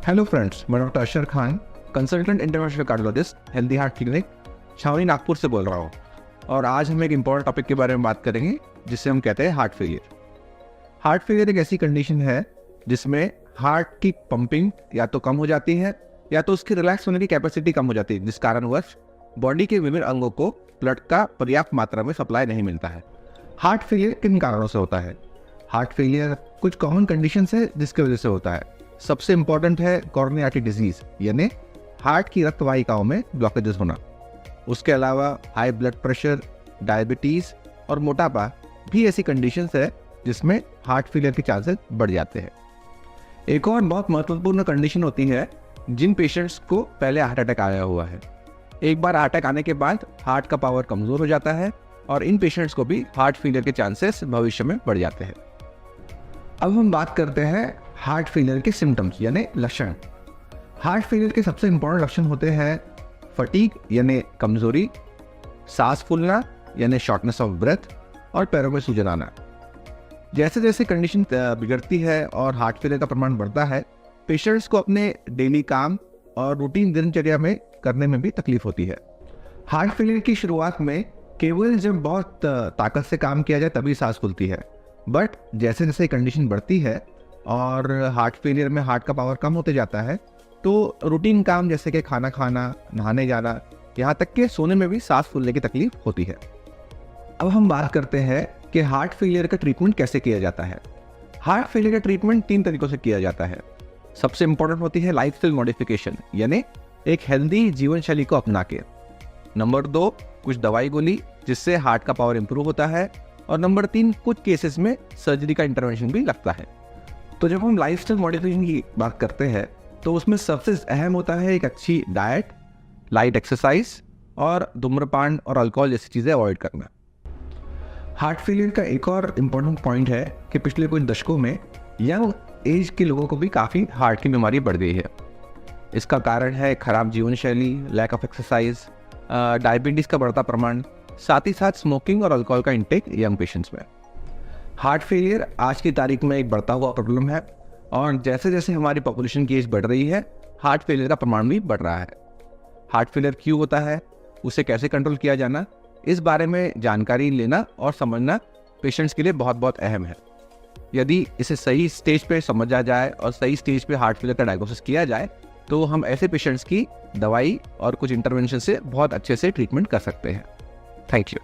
Hello friends, मैं doctor Ashar Khan, consultant international cardiologist, healthy heart clinic, Chhawani Nagpur से बोल रहा हूँ। और आज हम एक इम्पॉर्टेंट टॉपिक के बारे में बात करेंगे जिसे हम कहते हैं हार्ट फेलियर। हार्ट फेलियर एक ऐसी कंडीशन है जिसमें हार्ट की पंपिंग या तो कम हो जाती है या तो उसकी रिलैक्स होने की कैपेसिटी कम हो जाती है, जिस कारणवश बॉडी के विभिन्न अंगों को ब्लड का पर्याप्त मात्रा में सप्लाई नहीं मिलता है। हार्ट फेलियर किन कारणों से होता है? हार्ट फेलियर कुछ कॉमन कंडीशंस है जिसकी वजह से होता है। सबसे इंपॉर्टेंट है कोरोनरी आर्टरी डिजीज, यानी हार्ट की रक्त वाहिकाओं में ब्लॉकेजेस होना। उसके अलावा हाई ब्लड प्रेशर, डायबिटीज और मोटापा भी ऐसी कंडीशंस है जिसमें हार्ट फेलियर के चांसेस बढ़ जाते हैं। एक और बहुत महत्वपूर्ण कंडीशन होती है जिन पेशेंट्स को पहले हार्ट अटैक आया हुआ है। एक बार हार्ट अटैक आने के बाद हार्ट का पावर कमजोर हो जाता है और इन पेशेंट्स को भी हार्ट फेलियर के चांसेस भविष्य में बढ़ जाते हैं। अब हम बात करते हैं हार्ट फेलियर के सिम्टम्स यानी लक्षण। हार्ट फेलियर के सबसे इंपॉर्टेंट लक्षण होते हैं फटीग यानी कमजोरी, सांस फूलना यानी शॉर्टनेस ऑफ ब्रेथ और पैरों में सूजन आना। जैसे जैसे कंडीशन बिगड़ती है और हार्ट फेलियर का प्रमाण बढ़ता है, पेशेंट्स को अपने डेली काम और रूटीन दिनचर्या में करने में भी तकलीफ होती है। हार्ट फेलियर की शुरुआत में केवल जब बहुत ताकत से काम किया जाए तभी सांस खुलती है, बट जैसे जैसे कंडीशन बढ़ती है और हार्ट फेलियर में हार्ट का पावर कम होते जाता है, तो रूटीन काम जैसे कि खाना खाना, नहाने जाना, यहाँ तक कि सोने में भी सांस फूलने की तकलीफ होती है। अब हम बात करते हैं कि हार्ट फेलियर का ट्रीटमेंट कैसे किया जाता है। हार्ट फेलियर का ट्रीटमेंट 3 तरीकों से किया जाता है। सबसे इंपॉर्टेंट होती है लाइफस्टाइल मॉडिफिकेशन, यानी एक हेल्दी जीवन शैली को अपना के। नंबर 2, कुछ दवाई गोली जिससे हार्ट का पावर इंप्रूव होता है। और नंबर 3, कुछ केसेस में सर्जरी का इंटरवेंशन भी लगता है। तो जब हम लाइफस्टाइल मॉडिफिकेशन की बात करते हैं तो उसमें सबसे अहम होता है एक अच्छी डाइट, लाइट एक्सरसाइज और धूम्रपान और अल्कोहल जैसी चीज़ें अवॉइड करना। हार्ट फेलियर का एक और इम्पोर्टेंट पॉइंट है कि पिछले कुछ दशकों में यंग एज के लोगों को भी काफ़ी हार्ट की बीमारी बढ़ गई है। इसका कारण है खराब जीवन शैली, लैक ऑफ एक्सरसाइज, डायबिटीज़ का बढ़ता प्रमाण, साथ ही साथ स्मोकिंग और अल्कोहल का इंटेक यंग पेशेंट्स में। हार्ट फेलियर आज की तारीख में एक बढ़ता हुआ प्रॉब्लम है और जैसे जैसे हमारी पॉपुलेशन की एज बढ़ रही है, हार्ट फेलियर का प्रमाण भी बढ़ रहा है। हार्ट फेलियर क्यों होता है, उसे कैसे कंट्रोल किया जाना, इस बारे में जानकारी लेना और समझना पेशेंट्स के लिए बहुत बहुत अहम है। यदि इसे सही स्टेज पे समझा जाए और सही स्टेज पे हार्ट फेलियर का डायग्नोसिस किया जाए तो हम ऐसे पेशेंट्स की दवाई और कुछ इंटरवेंशन से बहुत अच्छे से ट्रीटमेंट कर सकते हैं। Thank you.